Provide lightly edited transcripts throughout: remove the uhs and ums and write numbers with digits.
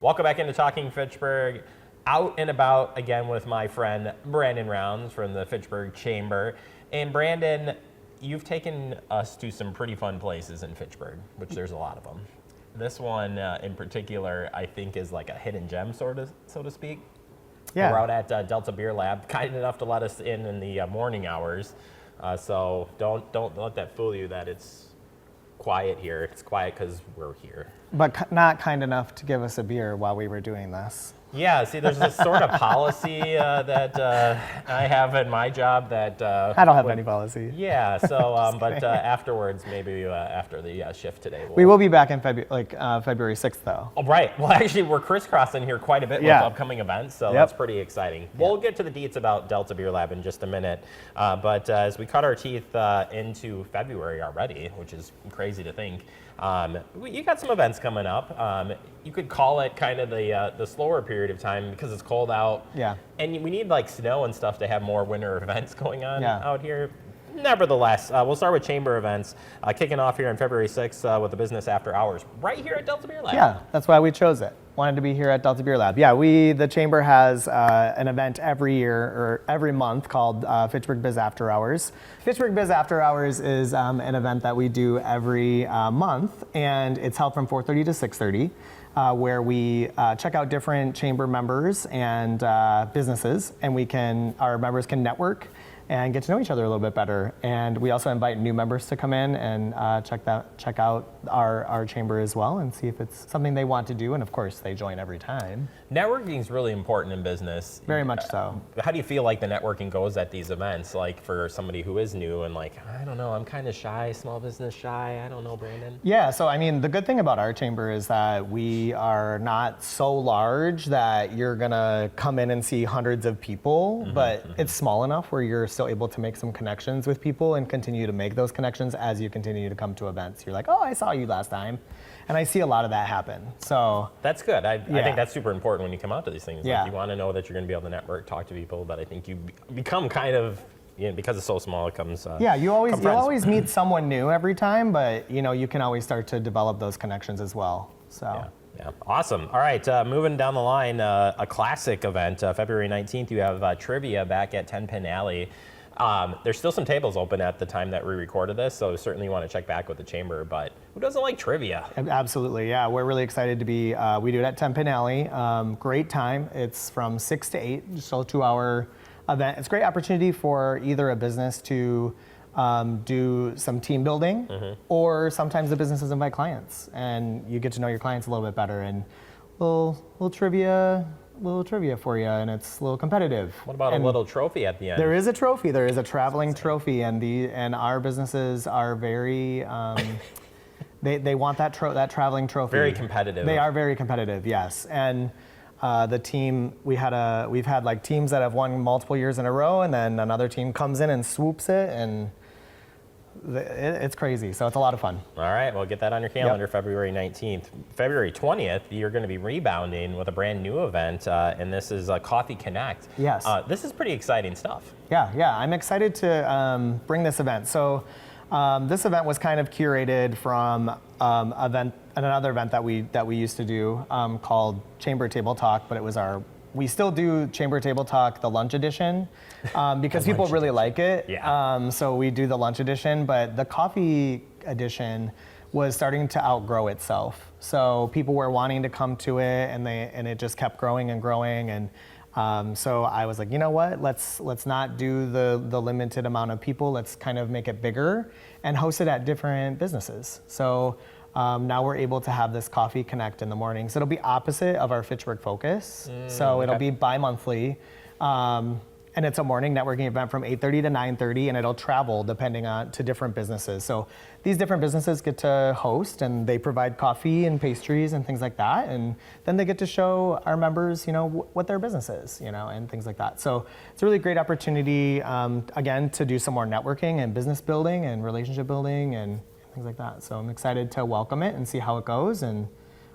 Welcome back into Talking Fitchburg. Out and about again with my friend Brandon Rounds from the Fitchburg Chamber. And Brandon, you've taken us to some pretty fun places in Fitchburg, which there's a lot of them. This one in particular, I think, is like a hidden gem, so to speak. Yeah. We're out at Delta Beer Lab, kind enough to let us in the morning hours. So don't let that fool you that it's quiet here. It's quiet because we're here. But not kind enough to give us a beer while we were doing this. Yeah, see, there's this sort of policy that I have in my job that... I don't have any policy. Yeah, so, but afterwards, maybe after the shift today. We will be back in February 6th, though. Oh, right. Well, actually, we're crisscrossing here quite a bit with upcoming events, so that's pretty exciting. We'll get to the deets about Delta Beer Lab in just a minute. But as we cut our teeth into February already, which is crazy to think, you got some events coming up. You could call it kind of the slower period of time because it's cold out. Yeah. And we need like snow and stuff to have more winter events going on out here. Nevertheless, we'll start with chamber events, kicking off here on February 6th with the business after hours, right here at Delta Beer Lab. Yeah, that's why we chose it. Wanted to be here at Delta Beer Lab. Yeah, the chamber has an event every year or every month called Fitchburg Biz After Hours. Fitchburg Biz After Hours is an event that we do every month, and it's held from 4:30 to 6:30. Where we check out different chamber members and businesses, and our members can network and get to know each other a little bit better. And we also invite new members to come in and check out our chamber as well and see if it's something they want to do. And of course, they join every time. Networking is really important in business. Very much so. How do you feel like the networking goes at these events? Like for somebody who is new and like, I don't know, I'm kind of shy, small business shy. I don't know, Brandon. Yeah, so I mean, the good thing about our chamber is that we are not so large that you're gonna come in and see hundreds of people, but it's small enough where you're still able to make some connections with people and continue to make those connections as you continue to come to events. You're like, oh, I saw you last time. And I see a lot of that happen. So that's good. I think that's super important when you come out to these things. Yeah. Like you want to know that you're going to be able to network, talk to people, but I think you become kind of, because it's so small, it comes. Yeah, you'll always meet someone new every time, but you can always start to develop those connections as well. So. Yeah, awesome. All right, moving down the line, a classic event, February 19th, you have trivia back at 10 Pin Alley. There's still some tables open at the time that we recorded this, so certainly you want to check back with the chamber, but who doesn't like trivia? Absolutely, yeah. We're really excited to be, we do it at 10 Pin Alley. Great time. It's from 6 to 8, just a 2-hour event. It's a great opportunity for either a business to do some team building, or sometimes the businesses invite clients, and you get to know your clients a little bit better, and little trivia for you, and it's a little competitive. What about a little trophy at the end? There is a trophy. There is a traveling trophy, and our businesses are very they want that traveling trophy. Very competitive. They are very competitive, yes. And the team we've had like teams that have won multiple years in a row, and then another team comes in and swoops it, and it's crazy, so it's a lot of fun. All right, well, get that on your calendar, February 19th. February 20th, you're going to be rebounding with a brand new event, and this is Coffee Connect. Yes. This is pretty exciting stuff. Yeah, I'm excited to bring this event. So this event was kind of curated from another event that we used to do called Chamber Table Talk, but it was we still do Chamber Table Talk, the lunch edition, because people really like it. Yeah. So we do the lunch edition, but the coffee edition was starting to outgrow itself. So people were wanting to come to it, and it just kept growing and growing. And so I was like, you know what? Let's not do the limited amount of people. Let's kind of make it bigger and host it at different businesses. So. Now we're able to have this Coffee Connect in the mornings. It'll be opposite of our Fitchburg Focus. So it'll be bi-monthly. And it's a morning networking event from 8:30 to 9:30, and it'll travel depending on to different businesses. So these different businesses get to host, and they provide coffee and pastries and things like that. And then they get to show our members, what their business is, and things like that. So it's a really great opportunity, again, to do some more networking and business building and relationship building and things like that. So I'm excited to welcome it and see how it goes, and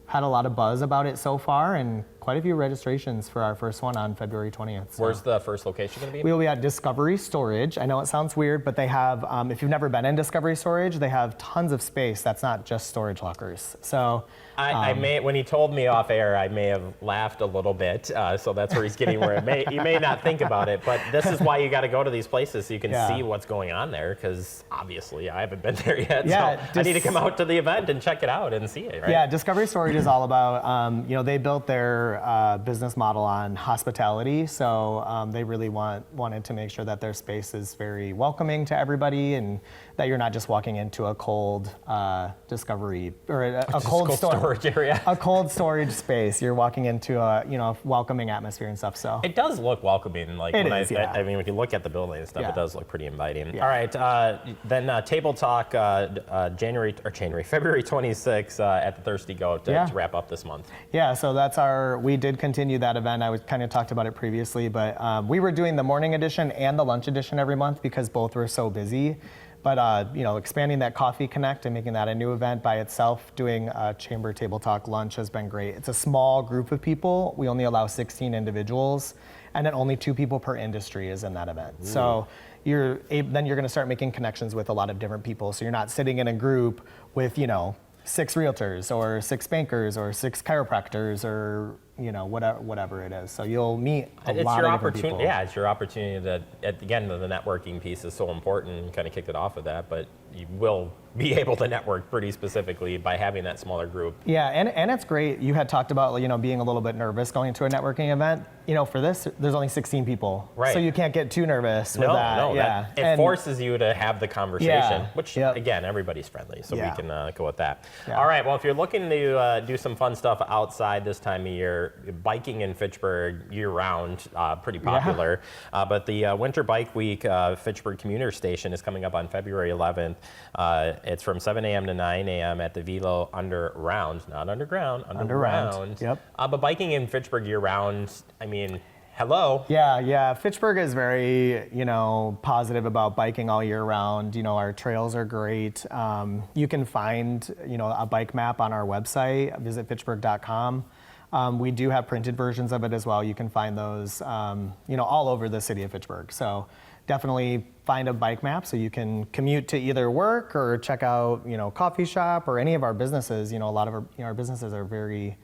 had a lot of buzz about it so far, and quite a few registrations for our first one on February 20th. So. Where's the first location going to be? We will be at Discovery Storage. I know it sounds weird, but they have, if you've never been in Discovery Storage, they have tons of space. That's not just storage lockers. So I may, when he told me off air, I may have laughed a little bit. So that's where he's getting where you may not think about it, but this is why you got to go to these places so you can see what's going on there. Because obviously I haven't been there yet. Yeah, so I need to come out to the event and check it out and see it. Right? Yeah, Discovery Storage is all about, they built their business model on hospitality. So they really wanted to make sure that their space is very welcoming to everybody and that you're not just walking into a cold Discovery or a cold storage area. A cold storage space. You're walking into a welcoming atmosphere and stuff. So it does look welcoming. Like it when is, I mean, when you look at the building and stuff, it does look pretty inviting. Yeah. All right, then Table Talk, February 26th at the Thirsty Goat to wrap up this month. Yeah, so we did continue that event. I kind of talked about it previously, but we were doing the morning edition and the lunch edition every month because both were so busy. But expanding that Coffee Connect and making that a new event by itself, doing a Chamber Table Talk lunch has been great. It's a small group of people. We only allow 16 individuals, and then only 2 people per industry is in that event. Ooh. So then you're going to start making connections with a lot of different people. So you're not sitting in a group with 6 realtors or 6 bankers or 6 chiropractors or whatever it is. So you'll meet a lot of different people. Yeah, it's your opportunity to, again, the networking piece is so important, kind of kicked it off with that, but you will be able to network pretty specifically by having that smaller group. Yeah, and it's great. You had talked about being a little bit nervous going to a networking event. For this, there's only 16 people, right? So you can't get too nervous with that. No, yeah, it forces you to have the conversation, which again, everybody's friendly, so we can go with that. Yeah. All right, well, if you're looking to do some fun stuff outside this time of year, biking in Fitchburg year-round, pretty popular. But the Winter Bike Week Fitchburg Commuter Station is coming up on February 11th. It's from 7 a.m. to 9 a.m. at the Velo Underground, not underground, underground. Yep. But biking in Fitchburg year-round, I mean, hello. Yeah. Fitchburg is very, positive about biking all year round. Our trails are great. You can find, a bike map on our website. Visit fitchburg.com. We do have printed versions of it as well. You can find those, all over the city of Fitchburg. So definitely find a bike map so you can commute to either work or check out, coffee shop or any of our businesses. A lot of our businesses are very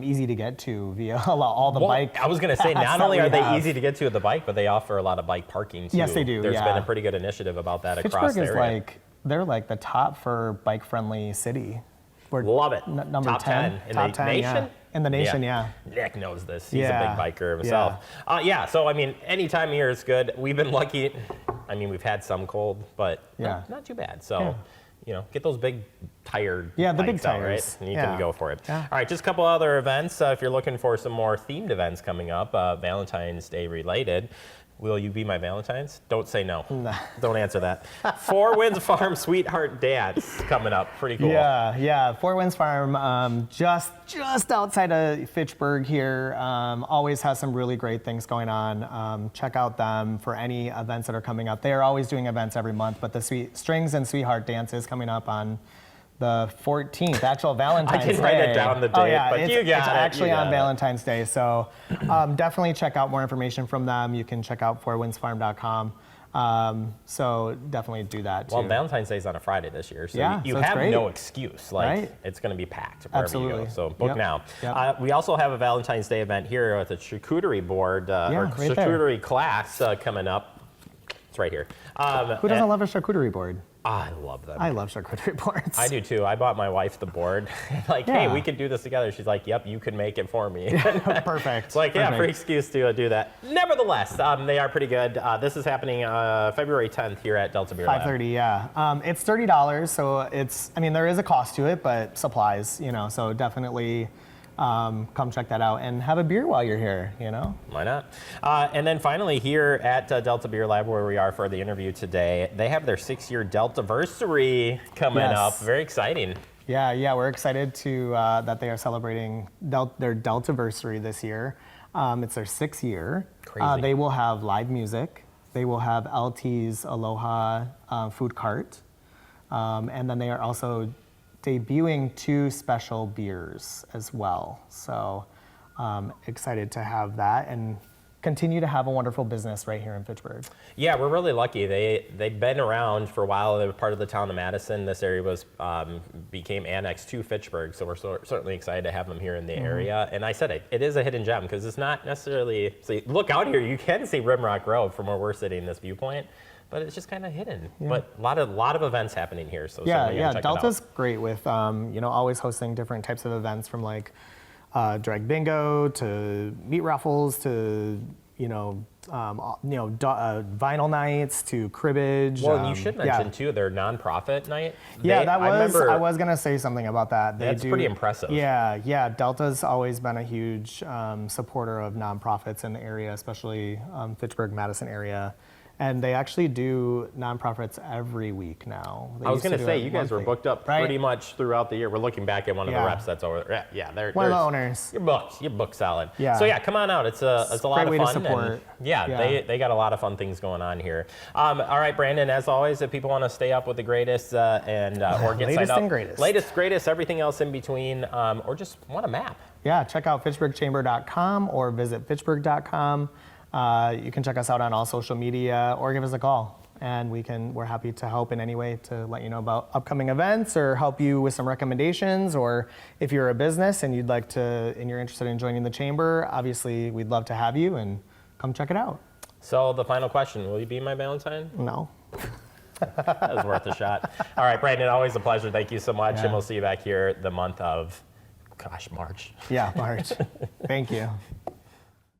easy to get to via all the bike. I was going to say, not only are they easy to get to with the bike, but they offer a lot of bike parking too. Yes, they do. There's been a pretty good initiative about that across the area. Fitchburg is they're like the top for bike-friendly city. Love it. Number top 10 in the nation. Yeah. In the nation, yeah. Nick knows this. He's a big biker himself. So I mean, any time of year is good. We've been lucky. I mean, we've had some cold, but not too bad. So. Get those big tired the big bikes tires. Out, right? And you can go for it. Yeah. All right, just a couple other events. If you're looking for some more themed events coming up, Valentine's Day related. Will you be my Valentine's? Don't say no. Nah. Don't answer that. Four Winds Farm Sweetheart Dance coming up. Pretty cool. Yeah. Four Winds Farm, just outside of Fitchburg here, always has some really great things going on. Check out them for any events that are coming up. They are always doing events every month, but the Strings and Sweetheart Dance is coming up on the 14th, actual Valentine's Day. I can write it down the date, but it's actually on Valentine's Day. So definitely check out more information from them. You can check out fourwindsfarm.com. So definitely do that too. Well, Valentine's Day is on a Friday this year, so you have no excuse. It's going to be packed wherever you go. So book now. Yep. We also have a Valentine's Day event here at the charcuterie board, or charcuterie class coming up. It's right here. Who doesn't love a charcuterie board? I love them. I love charcuterie boards. I do too. I bought my wife the board. Hey, we could do this together. She's like, yep, you can make it for me. Perfect. It's like, free excuse to do that. Nevertheless, they are pretty good. This is happening February 10th here at Delta Beer Lab. 5:30, yeah. It's $30, so there is a cost to it, but supplies, so definitely come check that out and have a beer while you're here, Why not? And then finally here at Delta Beer Lab, where we are for the interview today, they have their 6-year Deltaversary coming up. Very exciting. Yeah, we're excited to that they are celebrating their Deltaversary this year. It's their 6th year. Crazy. They will have live music. They will have LT's Aloha food cart. And then they are also debuting 2 special beers as well. So excited to have that and continue to have a wonderful business right here in Fitchburg. Yeah, we're really lucky. They've been around for a while. They were part of the town of Madison. This area became annexed to Fitchburg, so we're certainly excited to have them here in the area. And I said it is a hidden gem because it's not necessarily. So you look out here, you can see Rimrock Grove from where we're sitting in this viewpoint, but it's just kind of hidden. Yeah. But a lot of events happening here. So yeah. Delta's great with always hosting different types of events from like drag bingo to meat raffles to vinyl nights to cribbage. Well, you should mention too their nonprofit night. I was gonna say something about that. That's pretty impressive. Yeah. Delta's always been a huge supporter of nonprofits in the area, especially Fitchburg, Madison area. And they actually do nonprofits every week now. I was going to say, you guys were booked up pretty much throughout the year. We're looking back at one of the reps that's over there. Yeah, they're one of the owners. You're booked solid. Yeah. So come on out. It's a lot of fun. Great way to support. They got a lot of fun things going on here. All right, Brandon, as always, if people want to stay up with the greatest or get latest signed up, and greatest. Latest, greatest, everything else in between, or just want a map. Yeah, check out fitchburgchamber.com or visit fitchburg.com. You can check us out on all social media or give us a call, and we're happy to help in any way to let you know about upcoming events or help you with some recommendations. Or if you're a business and you're interested in joining the chamber, obviously we'd love to have you and come check it out. So the final question, will you be my Valentine? No. That was worth a shot. All right, Brandon, always a pleasure. Thank you so much, and we'll see you back here the month of, March. Yeah, March. Thank you.